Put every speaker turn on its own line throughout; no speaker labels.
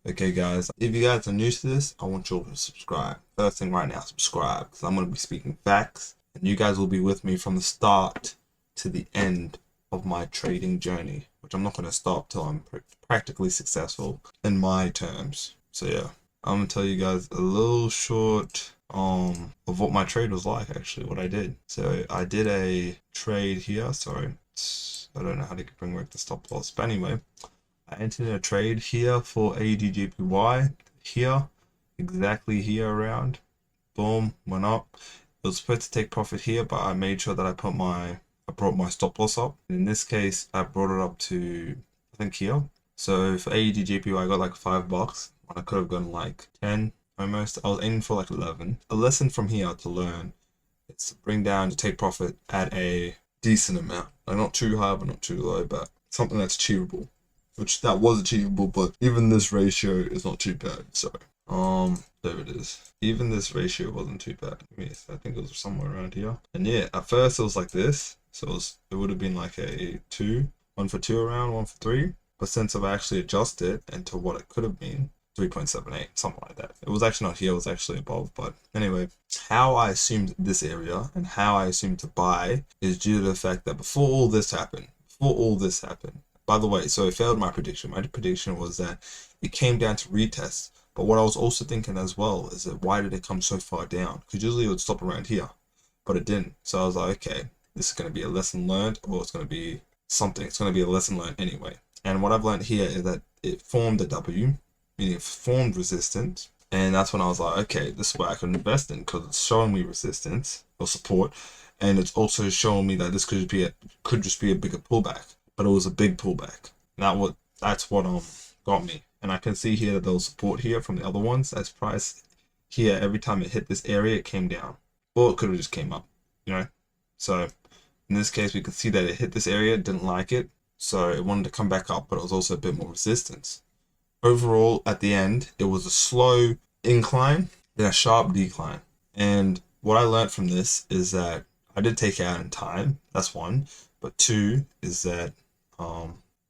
Okay guys, if you guys are new to this, I want you all to subscribe. First thing right now, subscribe, because I'm going to be speaking facts, and you guys will be with me from the start to the end of my trading journey, which I'm not going to stop till I'm practically successful in my terms. So yeah, I'm going to tell you guys a little short of what my trade was like, actually, what I did. So I did a trade here, sorry, I don't know how to bring back the stop loss, but anyway, I entered a trade here for AUDJPY here, exactly here around. Boom, went up. It was supposed to take profit here, but I made sure that I brought my stop loss up. In this case, I brought it up to I think here. So for AUDJPY, I got like $5 when I could have gotten like 10 almost. I was aiming for like 11. A lesson from here to learn is to bring down to take profit at a decent amount. Like not too high, but not too low, but something that's achievable. Which that was achievable, but even this ratio is not too bad. So, there it is. Even this ratio wasn't too bad. I think it was somewhere around here. And yeah, at first it was like this. So it would have been like a 1 for 2 around, 1 for 3. But since I've actually adjusted into what it could have been, 3.78, something like that. It was actually not here, it was actually above. But anyway, how I assumed this area and how I assumed to buy is due to the fact that before all this happened, by the way, so it failed my prediction. My prediction was that it came down to retest. But what I was also thinking as well is that why did it come so far down? Because usually it would stop around here, but it didn't. So I was like, okay, this is going to be a lesson learned, or it's going to be something. It's going to be a lesson learned anyway. And what I've learned here is that it formed a W, meaning it formed resistance. And that's when I was like, okay, this is where I can invest in because it's showing me resistance or support. And it's also showing me that this could just be a bigger pullback. But it was a big pullback. That's what got me. And I can see here that there was support here from the other ones. As price here, every time it hit this area, it came down. Or it could have just came up, you know? So in this case, we could see that it hit this area, didn't like it. So it wanted to come back up, but it was also a bit more resistance. Overall, at the end, it was a slow incline, then a sharp decline. And what I learned from this is that I did take out in time. That's one. But two is that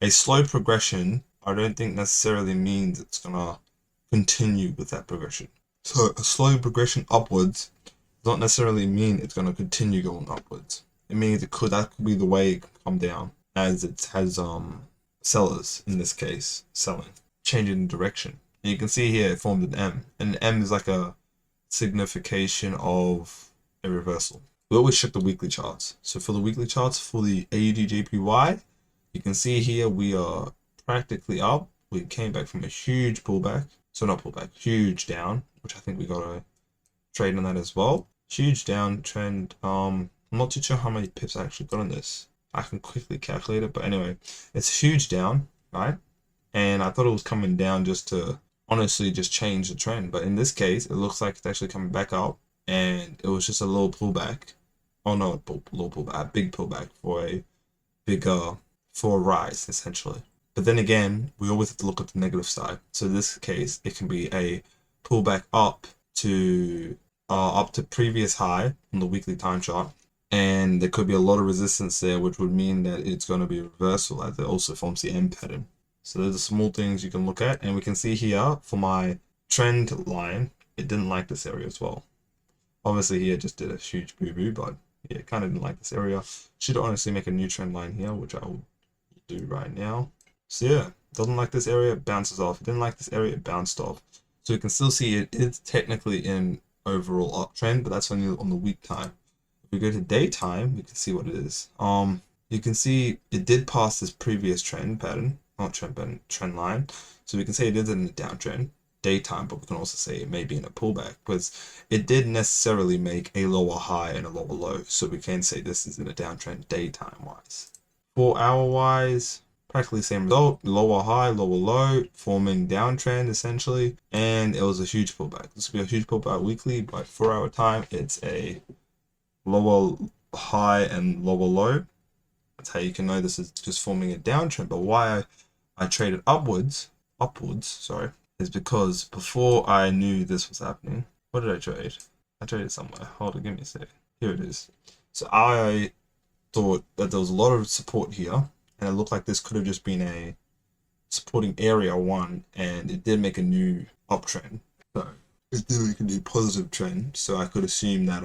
a slow progression, I don't think necessarily means it's gonna continue with that progression. So a slow progression upwards does not necessarily mean it's gonna continue going upwards. It means that could be the way it can come down, as it has sellers in this case selling, changing direction. And you can see here it formed an M, and an M is like a signification of a reversal. We always check the weekly charts. So for the weekly charts for the AUDJPY, you can see here we are practically up. We came back from a huge pullback. So not pullback, huge down, which I think we got a trade on that as well. Huge downtrend. I'm not too sure how many pips I actually got on this. I can quickly calculate it, but anyway, it's huge down, right? And I thought it was coming down just to honestly just change the trend. But in this case, it looks like it's actually coming back up, and it was just a little pullback. Oh no, low pullback, a big pullback for a rise essentially. But then again, we always have to look at the negative side. So in this case, it can be a pullback up to previous high on the weekly time chart, and there could be a lot of resistance there, which would mean that it's going to be a reversal as it also forms the M pattern. So there's the small things you can look at, and we can see here for my trend line, it didn't like this area as well. Obviously here just did a huge boo-boo, but yeah, kind of didn't like this area. Should honestly make a new trend line here, which I will do right now. So yeah, doesn't like this area, it bounces off. It didn't like this area, it bounced off. So you can still see it is technically in overall uptrend, but that's only on the week time. If we go to daytime, we can see what it is. You can see it did pass this previous trend pattern, not trend pattern, trend line. So we can say it is in a downtrend daytime, but we can also say it may be in a pullback because it didn't necessarily make a lower high and a lower low. So we can say this is in a downtrend daytime wise. 4 hour wise, practically same result, lower high, lower low, forming downtrend essentially, and it was a huge pullback. This would be a huge pullback weekly, but 4 hour time, it's a lower high and lower low. That's how you can know this is just forming a downtrend. But why I traded upwards, sorry, is because before I knew this was happening, what did I trade? I traded somewhere. Hold on, give me a sec. Here it is. So I thought that there was a lot of support here, and it looked like this could have just been a supporting area 1, and it did make a new uptrend. So it did make a new positive trend. So I could assume that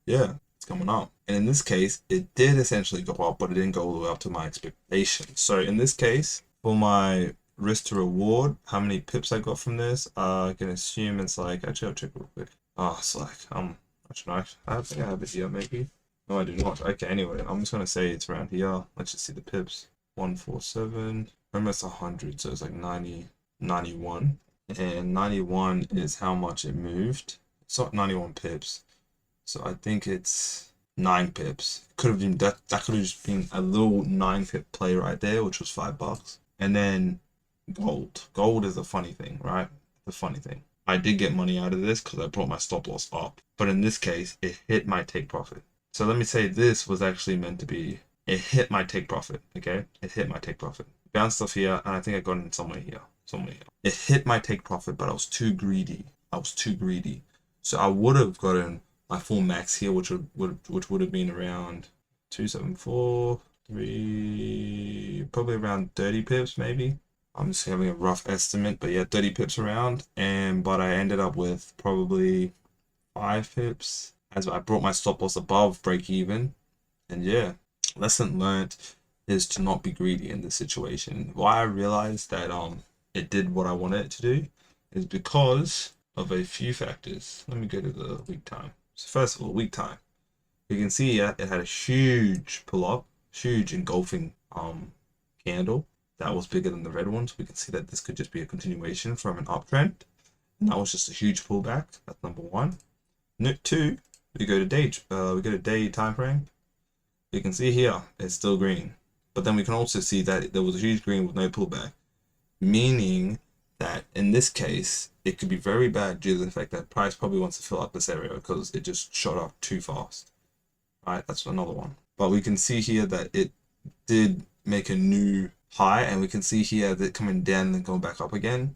yeah, it's coming up. And in this case, it did essentially go up, but it didn't go all the way up to my expectations. So in this case, for my risk to reward, how many pips I got from this, I can assume it's like, actually I'll check real quick. Oh, it's like actually no, I think I have it here maybe. No, I do not. Okay, anyway, I'm just gonna say it's around here. Let's just see the pips. 147, almost 100, so it's like 90, 91. And 91 is how much it moved. It's not 91 pips. So I think it's 9 pips. Could have been that could have just been a little 9 pip play right there, which was $5. And then gold. Gold is a funny thing, right? The funny thing. I did get money out of this because I brought my stop loss up. But in this case, it hit my take profit. So let me say this was actually meant to be, it hit my take profit, okay? It hit my take profit. Bounced off here, and I think I got in somewhere here. It hit my take profit, but I was too greedy. So I would have gotten my full max here, which would have been around 274, 3, probably around 30 pips maybe. I'm just having a rough estimate, but yeah, 30 pips around. But I ended up with probably 5 pips as I brought my stop loss above break even. And yeah, lesson learned is to not be greedy in this situation. Why I realized that it did what I wanted it to do is because of a few factors. Let me go to the week time. So first of all, week time. You can see here it had a huge pull up, huge engulfing candle that was bigger than the red one. So we can see that this could just be a continuation from an uptrend. And that was just a huge pullback. That's number one. Note 2, we go to day time frame. You can see here it's still green, but then we can also see that there was a huge green with no pullback, meaning that in this case it could be very bad due to the fact that price probably wants to fill up this area because it just shot up too fast. Right, that's another one. But we can see here that it did make a new high, and we can see here that coming down and going back up again,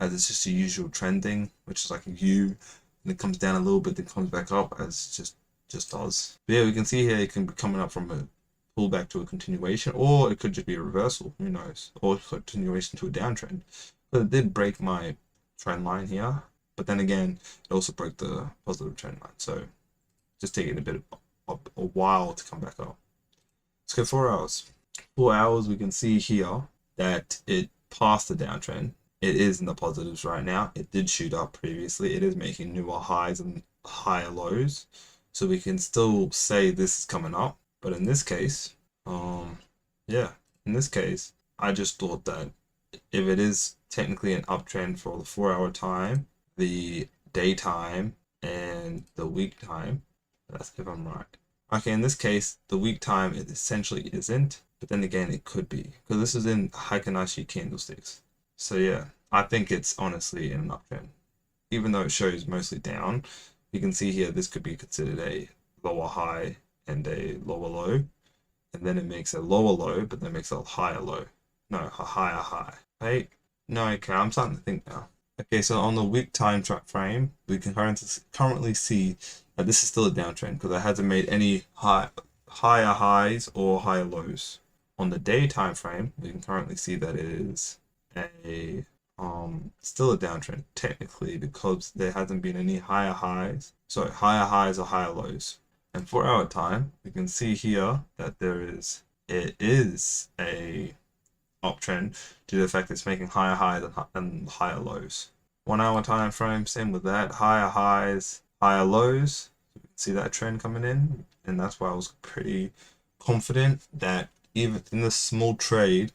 as it's just a usual trend thing, which is like a U, and it comes down a little bit, then comes back up as just does. But yeah, we can see here it can be coming up from a pullback to a continuation, or it could just be a reversal, who knows, or a continuation to a downtrend. But it did break my trend line here, but then again it also broke the positive trend line, so just taking a bit of a while to come back up. Let's go 4 hours. 4 hours, we can see here that it passed the downtrend. It is in the positives right now. It did shoot up previously. It is making newer highs and higher lows, so we can still say this is coming up. But in this case, yeah, in this case, I just thought that if it is technically an uptrend for the 4 hour time, the daytime, and the week time, that's if I'm right. Okay, in this case, the week time it essentially isn't, but then again it could be, because this is in Heikin-Ashi candlesticks. So yeah, I think it's honestly in an uptrend. Even though it shows mostly down, you can see here this could be considered a lower high and a lower low, and then it makes a lower low, but then makes a higher low. No, a higher high. Right? No, okay, I'm starting to think now. Okay, so on the week time frame, we can currently see that this is still a downtrend because it hasn't made any higher highs or higher lows. On the day time frame, we can currently see that it is a still a downtrend technically because there hasn't been any higher highs or higher lows. And 4 hour time, we can see here that it is a uptrend due to the fact that it's making higher highs and higher lows. 1 hour time frame, same with that, higher highs, higher lows. You can see that trend coming in, and that's why I was pretty confident that even in this small trade,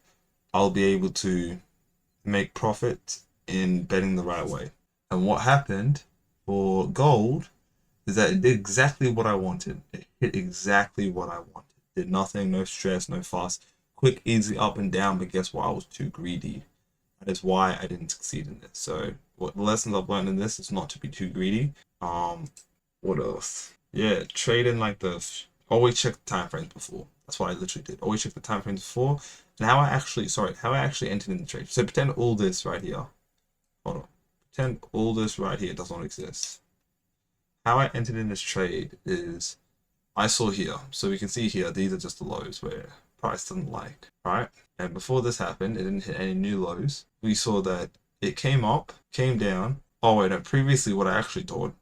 I'll be able to make profit in betting the right way. And what happened for gold is that it did exactly what I wanted. It hit exactly what I wanted. Did nothing, no stress, no fuss. Quick, easy up and down, but guess what? I was too greedy. That is why I didn't succeed in this. So what the lessons I've learned in this is not to be too greedy. What else? Yeah, trading like always check the time frames before. That's what I literally did. Always check the time frames before. And how I actually entered in the trade. So pretend all this right here. Hold on. Pretend all this right here does not exist. How I entered in this trade is I saw here. So we can see here, these are just the lows where price doesn't like, right? And before this happened, it didn't hit any new lows. We saw that it came up, came down. Oh wait, no, previously what I actually thought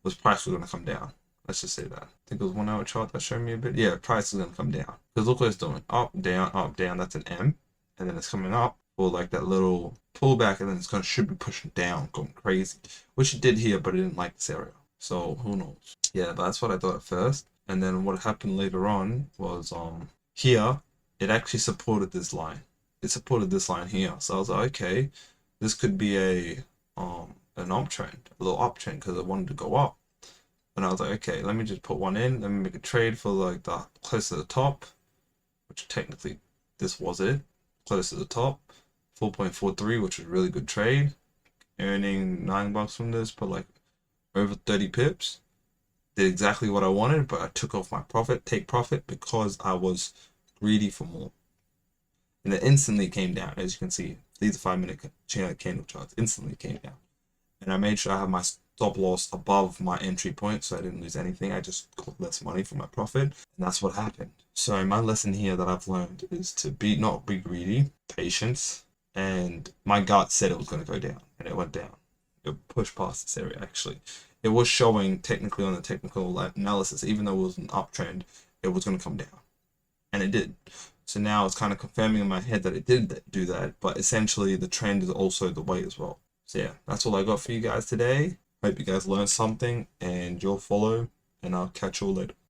was price was going to come down. Let's just say that. I think it was 1 hour chart that showed me a bit. Yeah, price is going to come down. Because look what it's doing. Up, down. That's an M. And then it's coming up for like that little pullback, and then it's going to should be pushing down, going crazy. Which it did here, but it didn't like this area. So who knows? Yeah, but that's what I thought at first. And then what happened later on was here, it actually supported this line. It supported this line here. So I was like, okay, this could be an uptrend, a little uptrend, because it wanted to go up. And I was like, okay, let me just put one in. Let me make a trade for like the close to the top, which technically this was it, close to the top, 4.43, which was a really good trade. Earning $9 from this, but like over 30 pips. Did exactly what I wanted, but I took off my profit, take profit, because I was greedy for more. And it instantly came down, as you can see. These are 5-minute candle charts. Instantly came down. And I made sure I have my stop loss above my entry point, so I didn't lose anything. I just got less money for my profit, and that's what happened. So my lesson here that I've learned is to not be greedy, patience, and my gut said it was going to go down, and it went down. It pushed past this area, actually. It was showing technically on the technical analysis, even though it was an uptrend, it was going to come down, and it did. So now it's kind of confirming in my head that it did do that, but essentially the trend is also the way as well. So yeah, that's all I got for you guys today. Hope you guys learned something, and you'll follow, and I'll catch you all later.